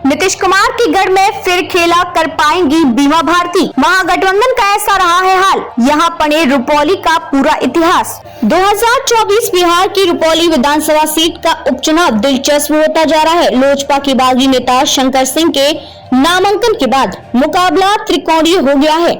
नीतीश कुमार के गढ़ में फिर खेला कर पाएंगी बीमा भारती। महागठबंधन का ऐसा रहा है हाल, यहाँ पड़े रुपौली का पूरा इतिहास। 2024 बिहार की रुपौली विधानसभा सीट का उपचुनाव दिलचस्प होता जा रहा है। लोजपा के बागी नेता शंकर सिंह के नामांकन के बाद मुकाबला त्रिकोणीय हो गया है।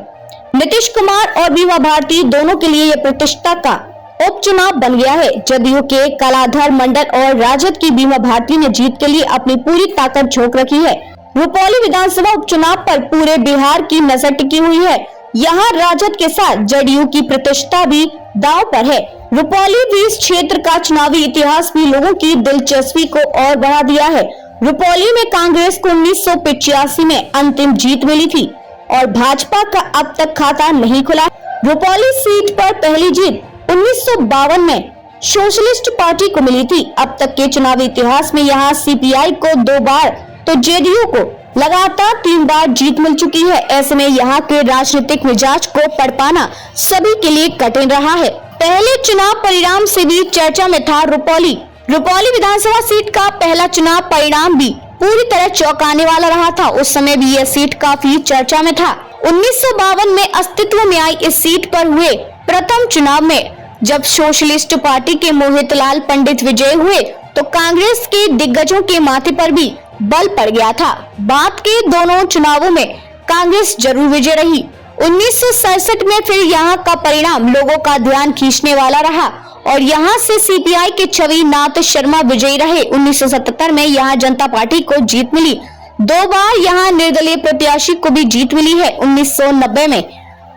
नीतीश कुमार और बीमा भारती दोनों के लिए यह प्रतिष्ठा का उपचुनाव बन गया है। जदयू के कलाधर मंडल और राजद की बीमा भारती ने जीत के लिए अपनी पूरी ताकत झोंक रखी है। रुपौली विधानसभा उपचुनाव पर पूरे बिहार की नजर टिकी हुई है। यहाँ राजद के साथ जदयू की प्रतिष्ठा भी दांव पर है। रुपौली भी इस क्षेत्र का चुनावी इतिहास भी लोगों की दिलचस्पी को और बढ़ा दिया है। रुपौली में कांग्रेस को 1985 में अंतिम जीत मिली थी और भाजपा का अब तक खाता नहीं खुला। रुपौली सीट पर पहली जीत 1952 में सोशलिस्ट पार्टी को मिली थी। अब तक के चुनावी इतिहास में यहाँ सीपीआई को 2 बार तो जेडीयू को लगातार 3 बार जीत मिल चुकी है। ऐसे में यहाँ के राजनीतिक मिजाज को पढ़ पाना सभी के लिए कठिन रहा है। पहले चुनाव परिणाम से भी चर्चा में था रुपौली विधानसभा सीट का पहला चुनाव परिणाम भी पूरी तरह चौंकाने वाला रहा था। उस समय भी यह सीट काफी चर्चा में था। 1952 में अस्तित्व में आई इस सीट पर हुए प्रथम चुनाव में जब सोशलिस्ट पार्टी के मोहित लाल पंडित विजय हुए तो कांग्रेस के दिग्गजों के माथे पर भी बल पड़ गया था। बाद के दोनों चुनावों में कांग्रेस जरूर विजय रही। 1967 में फिर यहाँ का परिणाम लोगों का ध्यान खींचने वाला रहा और यहाँ से सीपीआई के छवि नाथ शर्मा विजयी रहे। 1977 में यहाँ जनता पार्टी को जीत मिली। 2 बार यहाँ निर्दलीय प्रत्याशी को भी जीत मिली है। 1990 में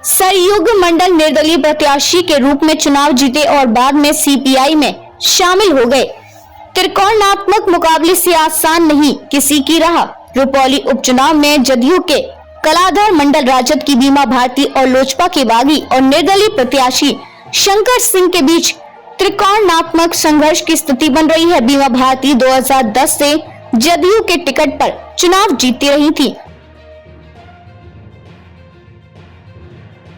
सरयुग मंडल निर्दलीय प्रत्याशी के रूप में चुनाव जीते और बाद में सीपीआई में शामिल हो गए। त्रिकोणात्मक मुकाबले से आसान नहीं किसी की रहा। रुपौली उपचुनाव में जदयू के कलाधर मंडल, राजद की बीमा भारती और लोजपा के बागी और निर्दलीय प्रत्याशी शंकर सिंह के बीच त्रिकोणात्मक संघर्ष की स्थिति बन रही है। बीमा भारती 2010 से जदयू के टिकट पर चुनाव जीतती रही थी।